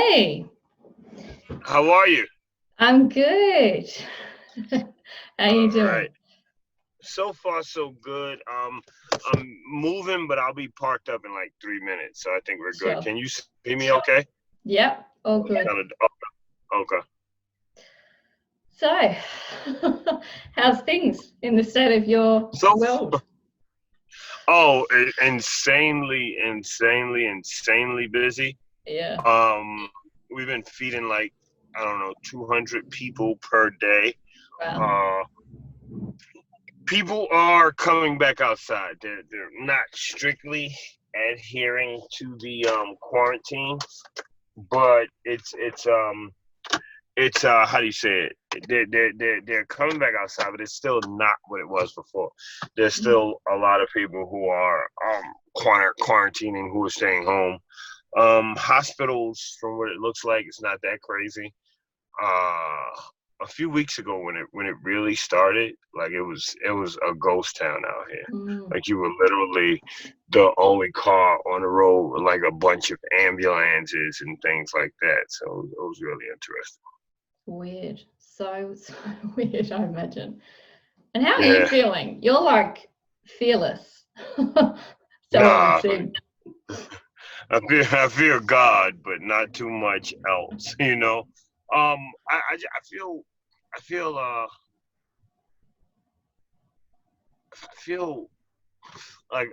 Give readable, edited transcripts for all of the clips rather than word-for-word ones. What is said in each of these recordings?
Hey, How are you? I'm good. How you All right. doing? So far, so good. I'm moving, but I'll be parked up in like 3 minutes, so I think we're good. Sure. Can you see me okay? Yep, all good. Kind of. Okay. So, how's things in the state of your So, world? insanely busy. Yeah. Um, we've been feeding like I don't know 200 people per day. Wow. Uh, People are coming back outside. They're not strictly adhering to the quarantine, but it's how do you say it? They're coming back outside, but it's still not what it was before. There's Mm. still a lot of people who are quarantining, who are staying home. Hospitals, from what it looks like, it's not that crazy. Uh, a few weeks ago, when it really started, like it was a ghost town out here. Mm. Like you were literally the only car on the road with like a bunch of ambulances and things like that. So it was really interesting. Weird. So weird, I imagine. And how are you Yeah. feeling? You're like fearless. So it would Nah, seem. I fear God, but not too much else. I feel I feel like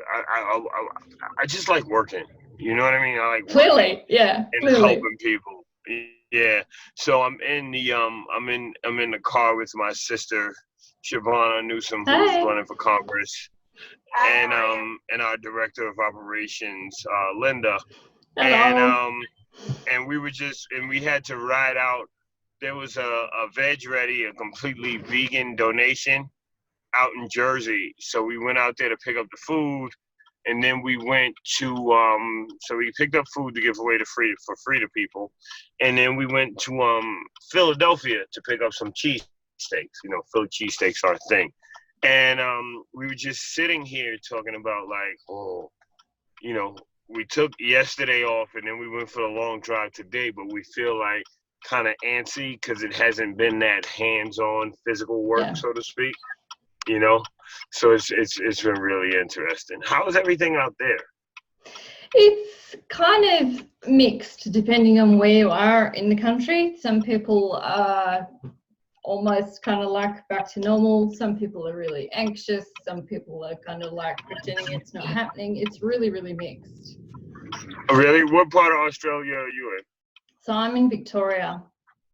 I just like working. You know what I mean? I like working Clearly, yeah, and clearly. helping people. Yeah. So I'm in the car with my sister Chivona Newsome, who's Hey. running for Congress, and our director of operations, Linda. And Hello. we had to ride out. There was a veg ready, a completely vegan donation out in Jersey. So we went out there to pick up the food, and then we went to so we picked up food to give away to free for free to people, and then we went to Philadelphia to pick up some cheesesteaks. Philly cheesesteaks are a thing, and we were just sitting here talking about like, oh, you know, we took yesterday off, and then we went for a long drive today, but we feel like kind of antsy because it hasn't been that hands-on physical work, Yeah. so to speak. You know, so it's been really interesting. How is everything out there? It's kind of mixed depending on where you are in the country. Some people are almost kind of like back to normal. Some people are really anxious. Some people are kind of like pretending it's not happening. It's really, really mixed. Really, what part of Australia are you So I'm in Victoria,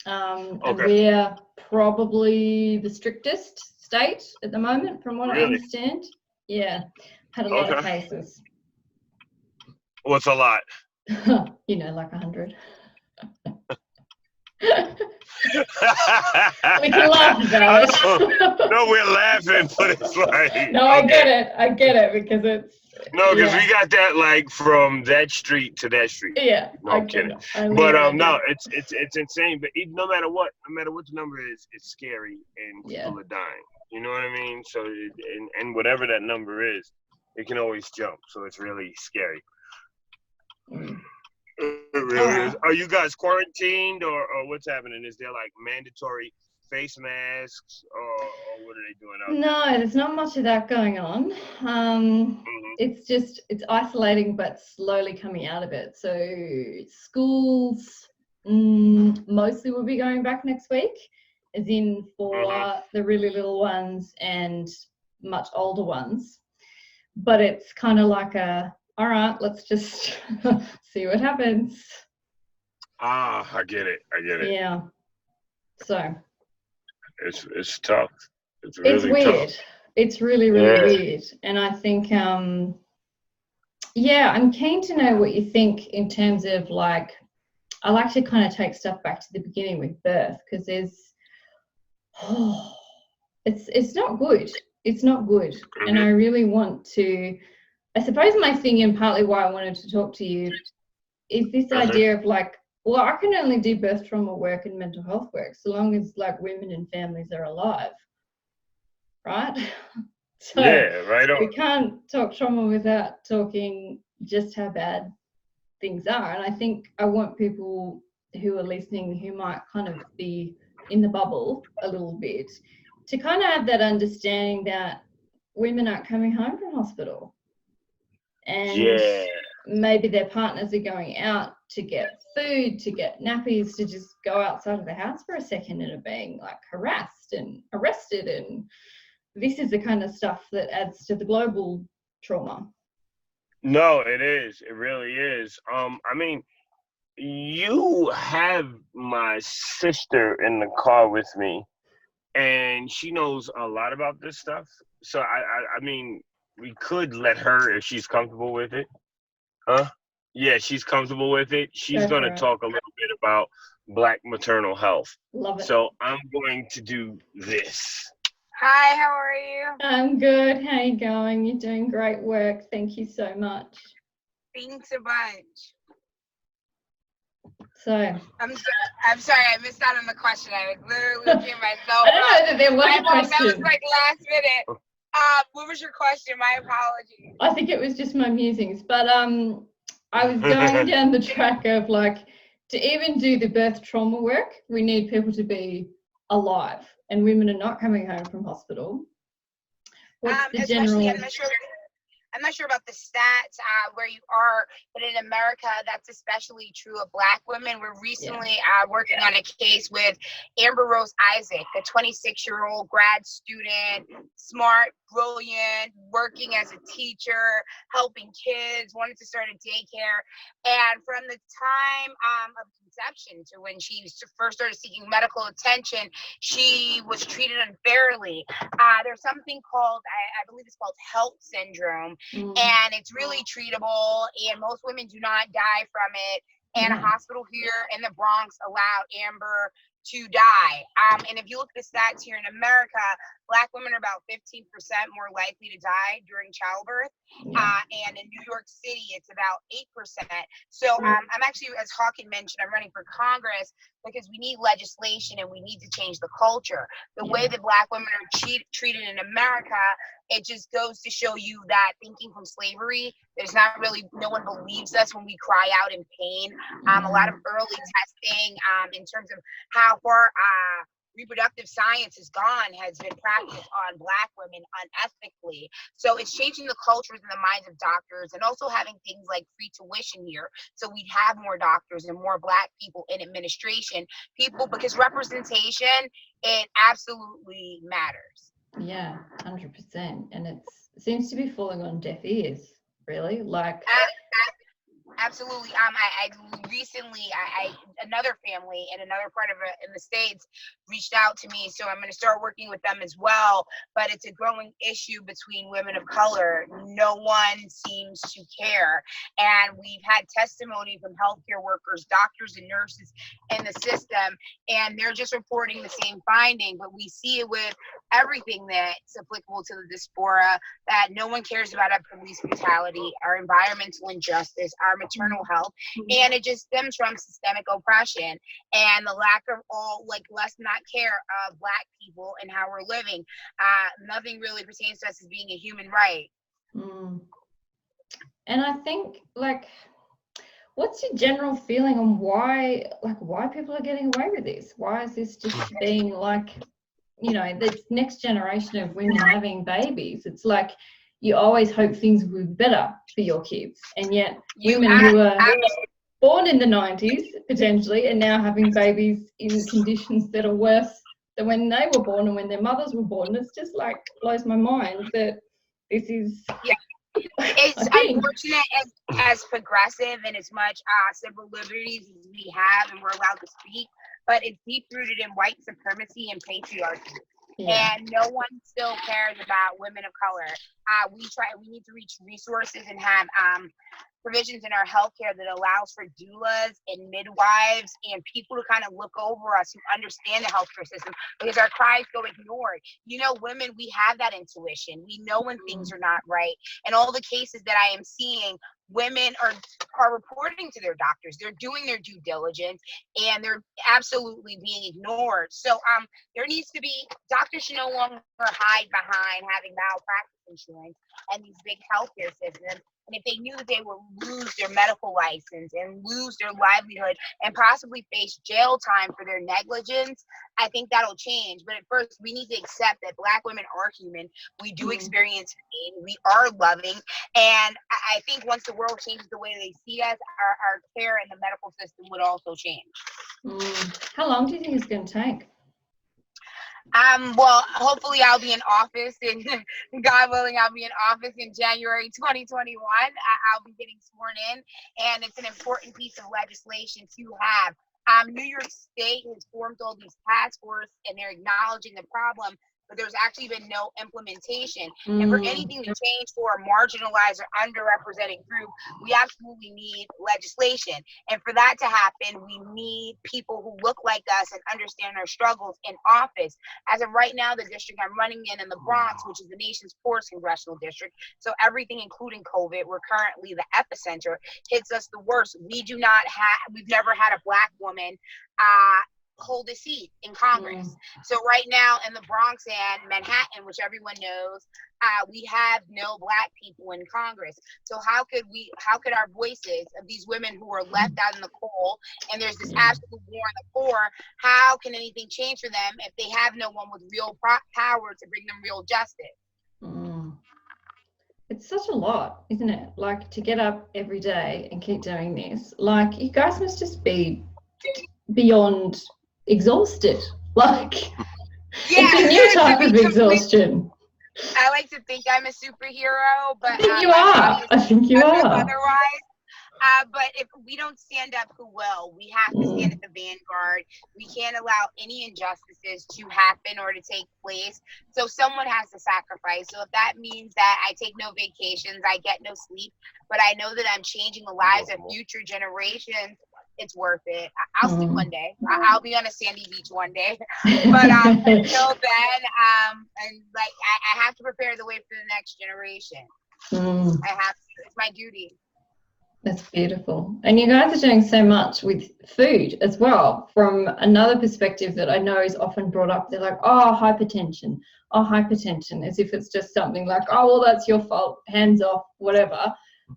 in? and Okay, we're probably the strictest state at the moment, from what I really? understand. Yeah, had a lot of Okay, cases. what's a lot? Like 100. We can laugh about it. No, we're laughing, but it's like No, I get okay. it. I get it because it's, No, because yeah, we got that like from that street to that street. yeah. No, I'm kidding. I only But no, imagine. it's insane. But no matter what the number is, it's scary and Yeah. people are dying. You know what I mean? So and whatever that number is, it can always jump. So it's really scary. Mm. It really is. Oh. Are you guys quarantined or what's happening? Is there like mandatory face masks or what are they doing out there? No, there's not much of that going on. Hmm. It's isolating, but slowly coming out of it. So schools mostly will be going back next week, as in Hmm. for the really little ones and much older ones. But it's kind of like all right, let's just see what happens. Ah, I get it. I get it. Yeah. So It's tough. It's it's really tough. weird. It's really, really Yeah. weird. And I think, yeah, I'm keen to know what you think in terms of like, I like to kind of take stuff back to the beginning with birth because oh, it's not good. It's not good. And I Hmm. really want to, I suppose my thing and partly why I wanted to talk to you is this Hmm. idea of like, well, I can only do birth trauma work and mental health work so long as like women and families are alive, right? So Yeah. Right on. we can't talk trauma without talking just how bad things are. And I think I want people who are listening, who might kind of be in the bubble a little bit, to kind of have that understanding that women aren't coming home from hospital, and maybe their partners are going out to get food, to get nappies, to just go outside of the house for a second and are being like harassed and arrested, and this is the kind of stuff that adds to the global trauma. No, it is. It really is. I mean, you have my sister in the car with me, and she knows a lot about this stuff. So I mean, we could let her if she's comfortable with it. Huh? Yeah, she's comfortable with it. She's going to talk a little bit about Black maternal health. Love it. So I'm going to do this. Hi, how are you? I'm good. How you going? You're doing great work. Thank you so much. Thanks a bunch. So I'm sorry, I missed out on the question. I was literally looking at myself. I don't know that there was a question. That was like last minute. What was your question? My apologies. I think it was just my musings, but I was going down the track of like, to even do the birth trauma work, we need people to be alive, and women are not coming home from hospital. What's the general? I'm not sure about the stats where you are, but in America, that's especially true of Black women. We're recently working on a case with Amber Rose Isaac, a 26-year-old grad student, smart, brilliant, working as a teacher, helping kids, wanted to start a daycare. And from the time of conception to when she first started seeking medical attention, she was treated unfairly. There's something called, I believe it's called HELP syndrome, and it's really treatable, and most women do not die from it. And a hospital here in the Bronx allowed Amber to die. And if you look at the stats here in America, Black women are about 15% more likely to die during childbirth. And in New York City, it's about 8%. So I'm actually, as Hawk had mentioned, I'm running for Congress because we need legislation and we need to change the culture. The way that Black women are treated in America, it just goes to show you that thinking from slavery, there's not really, no one believes us when we cry out in pain. A lot of early testing in terms of how far reproductive science has gone has been practiced on Black women unethically. So it's changing the cultures and the minds of doctors, and also having things like free tuition here, so we'd have more doctors and more Black people in administration, because representation, it absolutely matters. Yeah, 100%. And it seems to be falling on deaf ears, really. Like Absolutely. I recently, another family in another part of in the States reached out to me, so I'm going to start working with them as well. But it's a growing issue between women of color. No one seems to care, and we've had testimony from healthcare workers, doctors, and nurses in the system, and they're just reporting the same finding. But we see it with everything that's applicable to the diaspora, that no one cares about our police brutality, our environmental injustice, our maternal health, and it just stems from systemic oppression and the lack of let's not care of Black people and how we're living. Nothing really pertains to us as being a human right. And I think, like, what's your general feeling on why people are getting away with this? Why is this just being like, you know, this next generation of women having babies? It's like you always hope things will be better for your kids, and yet women who are born in the 90s potentially are now having babies in conditions that are worse than when they were born and when their mothers were born. It's just like blows my mind that this is it's unfortunate as progressive and as much civil liberties as we have and we're allowed to speak, but it's deep rooted in white supremacy and patriarchy. And no one still cares about women of color. We need to reach resources and have provisions in our healthcare that allows for doulas and midwives and people to kind of look over us who understand the healthcare system, because our cries go ignored. You know, women, we have that intuition. We know when things are not right. And all the cases that I am seeing, women are reporting to their doctors. They're doing their due diligence, and they're absolutely being ignored. So there needs to be, doctors should no longer hide behind having malpractice insurance and these big healthcare systems. And if they knew that they would lose their medical license and lose their livelihood and possibly face jail time for their negligence, I think that'll change. But at first, we need to accept that Black women are human. We do experience pain. We are loving. And I think once the world changes the way they see us, our care in the medical system would also change. How long do you think it's going to take? Well, hopefully I'll be in office, and God willing, I'll be in office in January 2021. I'll be getting sworn in, and it's an important piece of legislation to have. New York State has formed all these task force, and they're acknowledging the problem, but there's actually been no implementation. And for anything to change for a marginalized or underrepresented group, we absolutely need legislation. And for that to happen, we need people who look like us and understand our struggles in office. As of right now, the district I'm running in the Bronx, which is the nation's poorest congressional district, so everything including COVID, we're currently the epicenter, hits us the worst. We've never had a Black woman hold a seat in Congress. So right now in the Bronx and Manhattan, which everyone knows, we have no Black people in Congress. So how could our voices of these women who are left out in the cold, and there's this absolute war on the poor, how can anything change for them if they have no one with real power to bring them real justice? It's such a lot, isn't it? Like, to get up every day and keep doing this. Like, you guys must just be beyond exhausted. Like, it's a new type of exhaustion. I like to think I'm a superhero, but I think you are. I think you are. Otherwise, but if we don't stand up, who will? We have to stand at the vanguard. We can't allow any injustices to happen or to take place. So someone has to sacrifice. So if that means that I take no vacations, I get no sleep, but I know that I'm changing the lives of future generations, it's worth it. I'll sleep one day. I'll be on a sandy beach one day. But until then, and like I have to prepare the way for the next generation. I have to. It's my duty. That's beautiful. And you guys are doing so much with food as well, from another perspective that I know is often brought up. They're like, oh, hypertension, as if it's just something like, oh, well, that's your fault, hands off, whatever.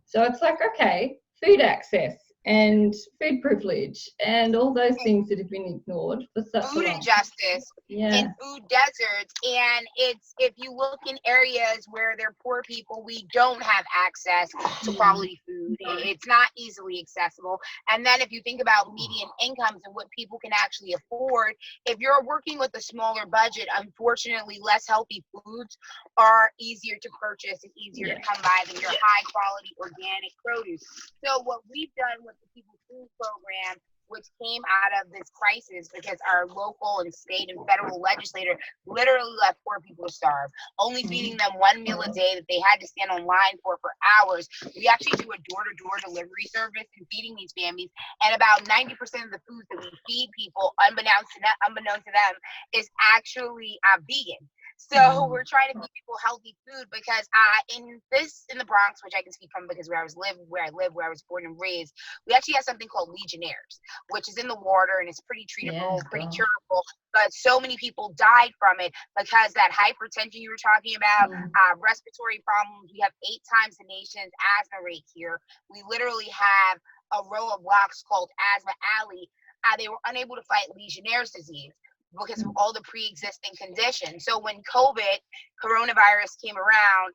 So it's like, okay, food access and food privilege and all those things that have been ignored for such food injustice and food deserts. And it's, if you look in areas where there are poor people, we don't have access to quality food. It's not easily accessible. And then if you think about median incomes and what people can actually afford, if you're working with a smaller budget, unfortunately less healthy foods are easier to purchase and easier to come by than your high quality organic produce. So what we've done with the People Food Program, which came out of this crisis because our local and state and federal legislator literally left poor people to starve, only feeding them one meal a day that they had to stand online for hours. We actually do a door-to-door delivery service and feeding these families, and about 90% of the foods that we feed people, unbeknownst to them, is actually vegan. So we're trying to feed people healthy food because in the Bronx, which I can speak from because where I was born and raised, we actually have something called Legionnaires, which is in the water and it's pretty treatable, pretty curable. But so many people died from it because that hypertension you were talking about, respiratory problems. We have 8 times the nation's asthma rate here. We literally have a row of blocks called Asthma Alley. They were unable to fight Legionnaire's disease because of all the pre-existing conditions. So when coronavirus came around,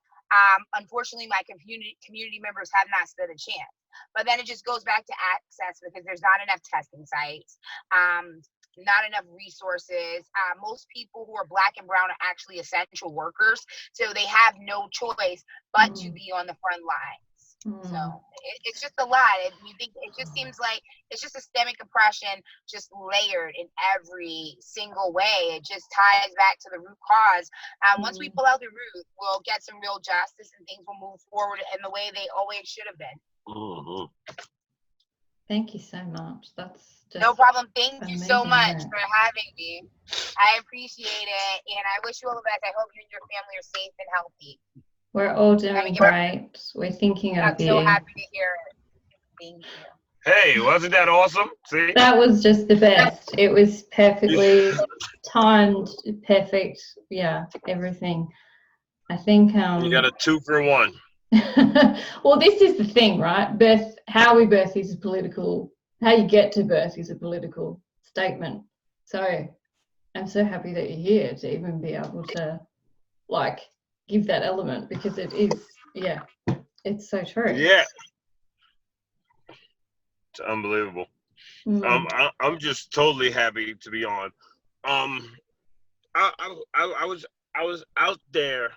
unfortunately my community members have not stood a chance. But then it just goes back to access because there's not enough testing sites, not enough resources. Most people who are Black and brown are actually essential workers, so they have no choice but to be on the front lines. So it's just a lot. You think it just seems like it's just systemic oppression, just layered in every single way. It just ties back to the root cause. Once we pull out the root, we'll get some real justice and things will move forward in the way they always should have been. Thank you so much. That's just no problem. Thank you so much for having me. I appreciate it, and I wish you all the best. I hope you and your family are safe and healthy. We're all doing great. We're thinking of you. I'm so happy to hear it. Thank you. Hey, wasn't that awesome? See? That was just the best. It was perfectly timed, perfect. Yeah, everything. I think you got a 2 for 1. Well, this is the thing, right? How we birth is political. How you get to birth is a political statement. So I'm so happy that you're here to even be able to like give that element, because it is, yeah, it's so true. Yeah, it's unbelievable. I'm just totally happy to be on. I was out there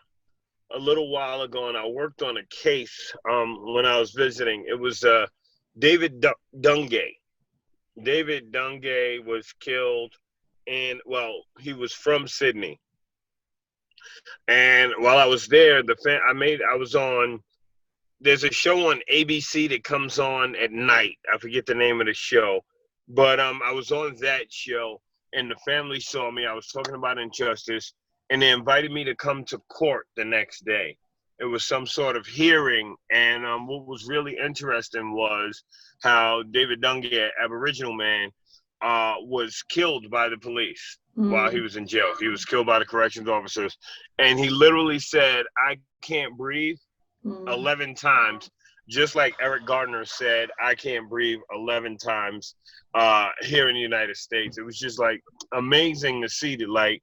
a little while ago, and I worked on a case when I was visiting. It was David Dungay. David Dungay was killed, and well, he was from Sydney. And while I was there, I was on. There's a show on ABC that comes on at night. I forget the name of the show, but I was on that show, and the family saw me. I was talking about injustice, and they invited me to come to court the next day. It was some sort of hearing, and what was really interesting was how David Dungay, Aboriginal man, was killed by the police while he was in jail. He was killed by the corrections officers, and he literally said, "I can't breathe." 11 times, just like Eric Gardner said, "I can't breathe" 11 times here in the United States. It was just like amazing to see that, like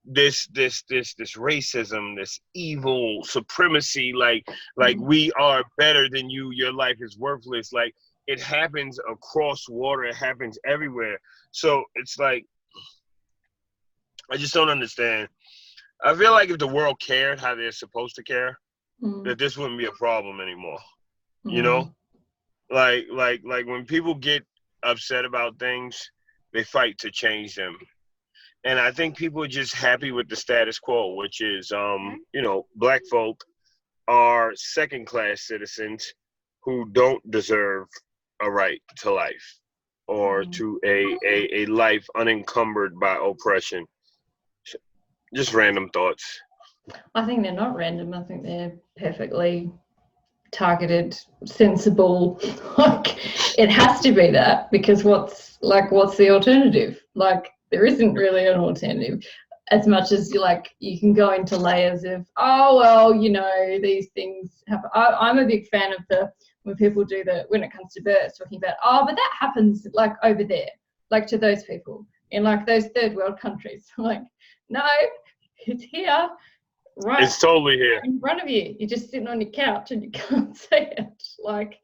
this racism, this evil supremacy, like we are better than you, your life is worthless. Like it happens across water, it happens everywhere. So it's like I just don't understand. I feel like if the world cared how they're supposed to care, that this wouldn't be a problem anymore. You know, like when people get upset about things, they fight to change them. And I think people are just happy with the status quo, which is, you know, black folk are second-class citizens who don't deserve a right to life or to a life unencumbered by oppression. Just random thoughts. I think they're not random. I think they're perfectly targeted, sensible. Like it has to be that, because what's the alternative? Like there isn't really an alternative. As much as you can go into layers of, oh well, you know, these things happen. I'm a big fan of when people do when it comes to births, talking about, oh, but that happens like over there, like to those people in like those third world countries. Like, no, it's here. Right, it's totally here in front of you. You're just sitting on your couch and you can't see it. Like,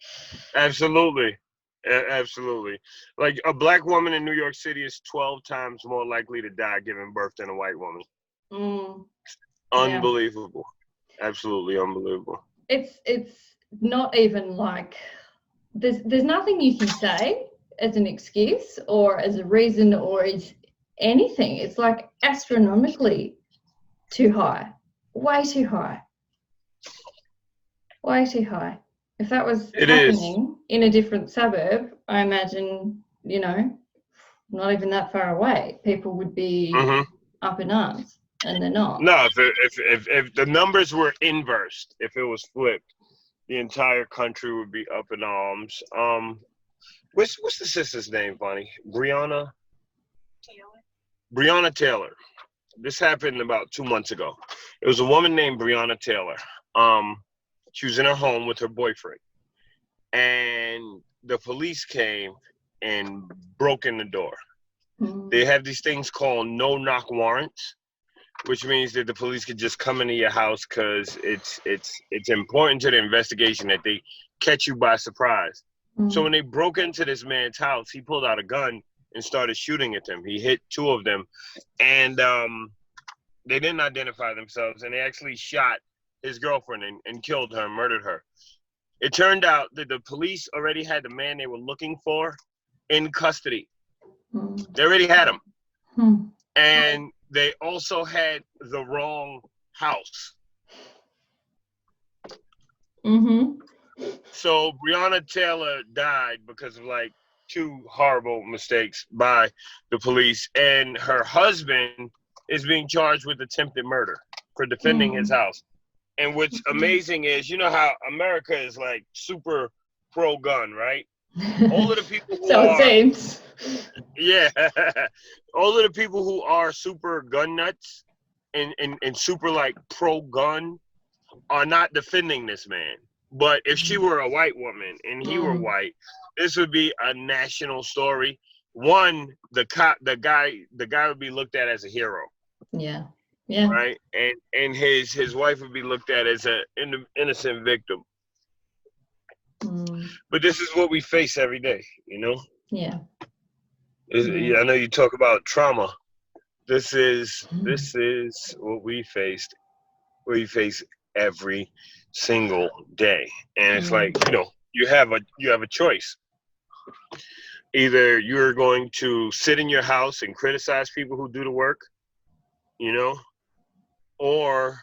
absolutely. Like a black woman in New York City is 12 times more likely to die giving birth than a white woman. Unbelievable. Yeah. Absolutely unbelievable. It's not even like there's nothing you can say as an excuse or as a reason or as anything. It's like astronomically too high. Way too high. If that was happening in a different suburb, I imagine, you know, not even that far away, people would be up in arms, and they're not. No, if the numbers were inversed, if it was flipped, the entire country would be up in arms. What's the sister's name, Bonnie? Breonna Taylor. This happened about 2 months ago. It was a woman named Breonna Taylor. She was in her home with her boyfriend, and the police came and broke in the door. They have these things called no-knock warrants, which means that the police could just come into your house because it's important to the investigation that they catch you by surprise. So when they broke into this man's house, he pulled out a gun and started shooting at them. He hit 2 of them, and they didn't identify themselves, and they actually shot his girlfriend and killed her and murdered her. It turned out that the police already had the man they were looking for in custody. They already had him. And they also had the wrong house. So Breonna Taylor died because of like 2 horrible mistakes by the police, and her husband is being charged with attempted murder for defending his house. And what's amazing is, you know how America is like super pro-gun, right? All of the people who so it seems. Yeah. All of the people who are super gun nuts and super like pro-gun are not defending this man. But if she were a white woman and he were Mm. white, this would be a national story. One, the guy would be looked at as a hero, Yeah. Yeah. right? And his wife would be looked at as an innocent victim. Mm. But this is what we face every day, you know? Yeah. Yeah, I know you talk about trauma. This is what we faced. We face every single day, and it's like, you know, you have a choice. Either you're going to sit in your house and criticize people who do the work, you know, or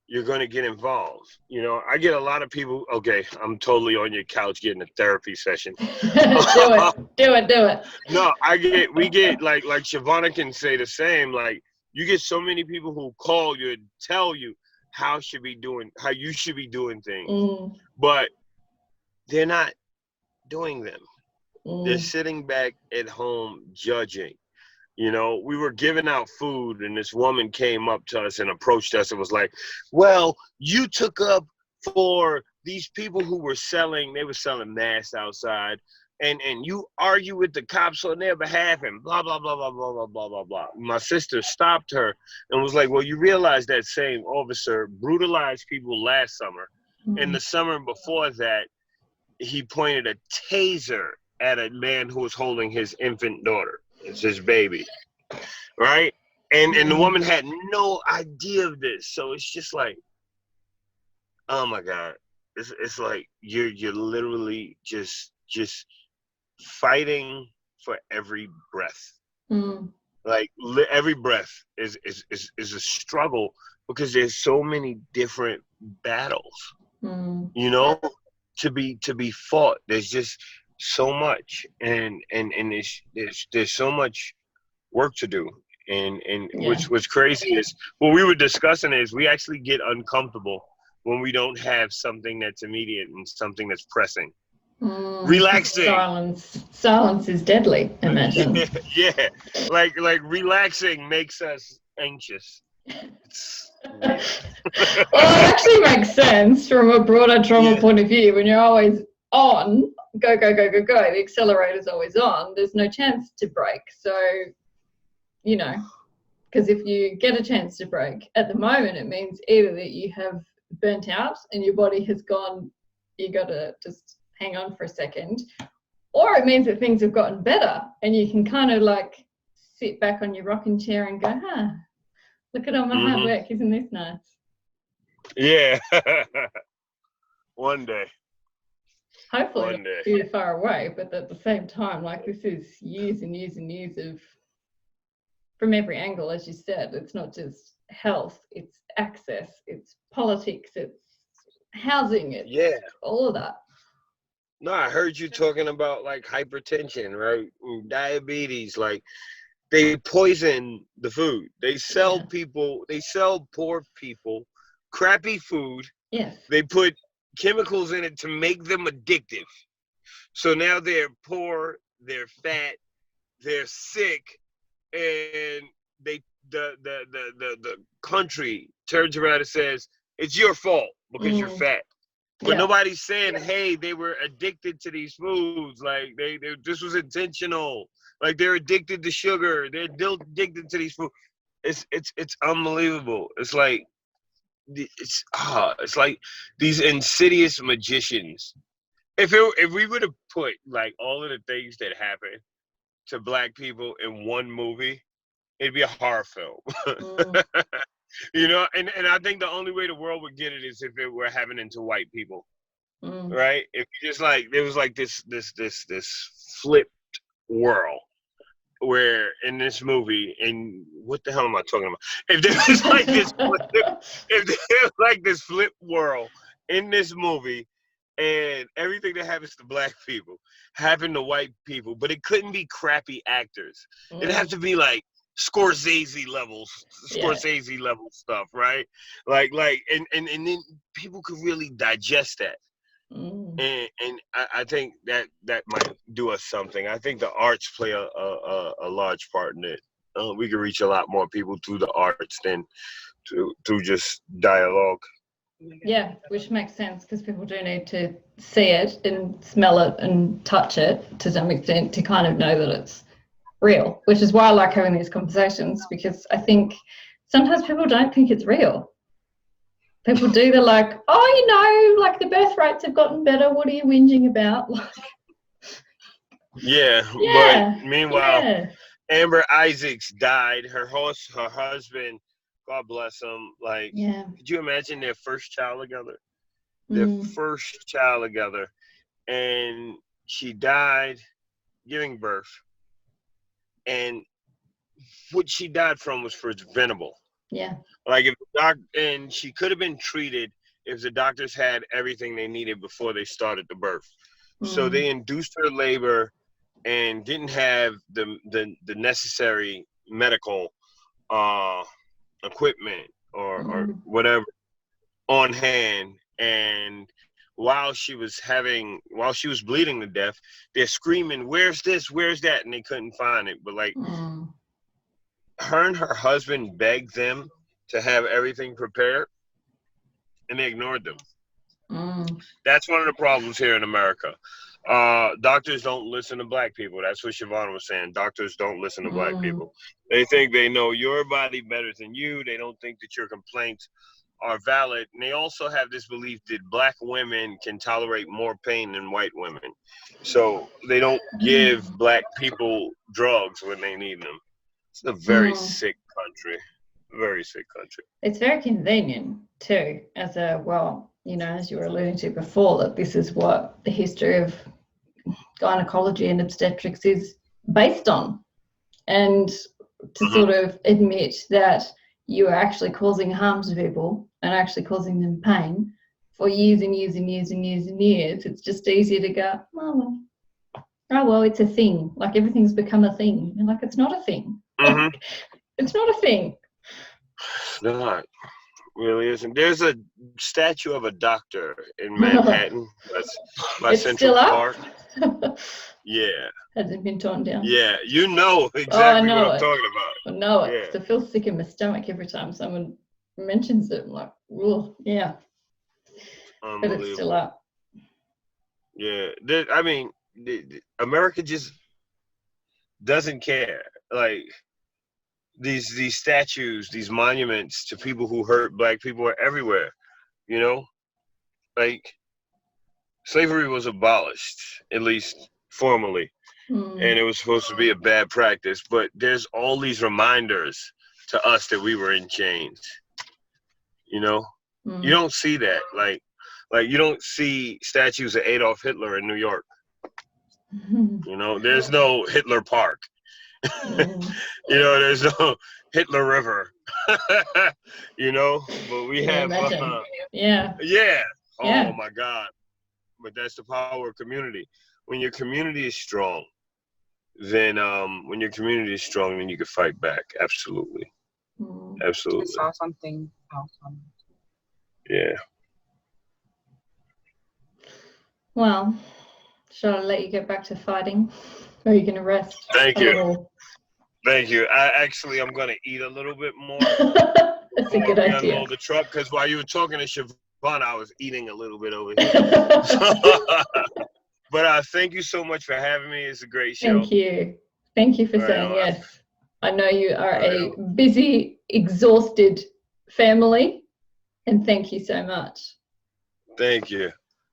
you're going to get involved. You know, I get a lot of people, okay, I'm totally on your couch getting a therapy session. Do it. No, we get like Chivona can say the same. Like, you get so many people who call you and tell you how you should be doing things, but they're not doing them. They're sitting back at home judging. You know, we were giving out food, and this woman came up to us and approached us and was like, well, you took up for these people who were selling masks outside, and you argue with the cops on their behalf and blah, blah, blah, blah, blah, blah, blah, blah, blah. My sister stopped her and was like, well, you realize that same officer brutalized people last summer. And the summer before that, he pointed a taser at a man who was holding his infant daughter. It's his baby, right? And the woman had no idea of this. So it's just like, oh my God. It's like you're literally just fighting for every breath. Like every breath is a struggle because there's so many different battles, you know, to be fought. There's just so much, and there's so much work to do. And what's crazy is what we were discussing is we actually get uncomfortable when we don't have something that's immediate and something that's pressing. Relaxing. Silence is deadly, imagine. Yeah, like relaxing makes us anxious. Well, it actually makes sense from a broader trauma point of view. When you're always on, go, the accelerator's always on, there's no chance to break. So, you know, because if you get a chance to break at the moment, it means either that you have burnt out and your body has gone, you got to just hang on for a second, or it means that things have gotten better and you can kind of like sit back on your rocking chair and go, look at all my hard work, isn't this nice? Yeah. One day. Hopefully not too far away, but at the same time, like, this is years and years and years of, from every angle, as you said. It's not just health, it's access, it's politics, it's housing, it's all of that. No, I heard you talking about like hypertension, right? Diabetes, like they poison the food. They sell poor people crappy food. Yes. They put chemicals in it to make them addictive. So now they're poor, they're fat, they're sick, and the country turns around and says, it's your fault because you're fat. But nobody's saying, hey, they were addicted to these foods. Like this was intentional. Like they're addicted to sugar. They're addicted to these foods. It's unbelievable. It's like these insidious magicians. If we would have put like all of the things that happen to Black people in one movie, it'd be a horror film. You know, and I think the only way the world would get it is if it were happening to white people, right? If just like there was like this flipped world where in this movie, and what the hell am I talking about? If there was like this flip world in this movie, and everything that happens to Black people happened to white people, but it couldn't be crappy actors. It'd have to be like Scorsese level stuff, right? Like and then people could really digest that. And I think that might do us something. I think the arts play a large part in it. We can reach a lot more people through the arts than through just dialogue. Yeah, which makes sense because people do need to see it and smell it and touch it to some extent to kind of know that it's real, which is why I like having these conversations, because I think sometimes people don't think it's real. People do, they're like, oh, like the birth rates have gotten better, what are you whinging about? Like, Yeah, yeah, but meanwhile, yeah. Amber Isaacs died. Her husband, God bless him. Like, Yeah. could you imagine their first child together? And she died giving birth. And what she died from was preventable. Yeah. Like and she could have been treated if the doctors had everything they needed before they started the birth. So they induced her labor and didn't have the necessary medical equipment or whatever on hand. And while she was bleeding to death, they're screaming, "Where's this? Where's that?" And they couldn't find it. But like, her and her husband begged them to have everything prepared, and they ignored them. That's one of the problems here in America. Doctors don't listen to black people. That's what Chivona was saying. Doctors don't listen to black people. They think they know your body better than you. They don't think that your complaints are valid. And they also have this belief that black women can tolerate more pain than white women. So they don't give black people drugs when they need them. It's a very sick country. Very sick country. It's very convenient too, as you were alluding to before, that this is what the history of gynecology and obstetrics is based on. And to sort of admit that you are actually causing harm to people and actually causing them pain for years and years and years and years and years, it's just easier to go, oh well, it's a thing. Like, everything's become a thing. And like, it's not a thing. Like, it's not a thing. It's not. Really isn't. There's a statue of a doctor in Manhattan. By it's Central still Park. Up? Yeah. Hasn't been torn down. Yeah, you know exactly what I'm talking about. I know it. Yeah. I feel sick in my stomach every time someone mentions it. I'm like, oh, yeah. But it's still up. Yeah. America just doesn't care. Like, these statues, these monuments to people who hurt black people are everywhere, like, slavery was abolished, at least formally, and it was supposed to be a bad practice, but there's all these reminders to us that we were in chains. You don't see that. Like you don't see statues of Adolf Hitler in New York. There's no Hitler Park. There's no Hitler River. But we have yeah. Oh my God. But that's the power of community. When your community is strong, then you can fight back. Absolutely. Absolutely. I saw something else on it. Yeah. Well, shall I let you get back to fighting? Or are you going to rest? Thank you. Thank you. I'm going to eat a little bit more. That's a good idea. Unload the truck, because while you were talking to Chivona, I was eating a little bit over here. But thank you so much for having me. It's a great show. Thank you. Thank you for saying yes. I know you are a busy, exhausted family, and thank you so much. Thank you.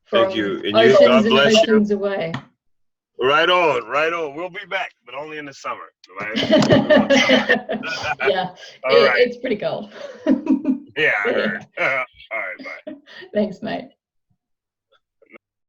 Thank you. And you, God bless you. Oceans away. Right on. We'll be back, but only in the summer. Right? Yeah, it's pretty cold. Yeah, I heard. All right, bye. Thanks, mate.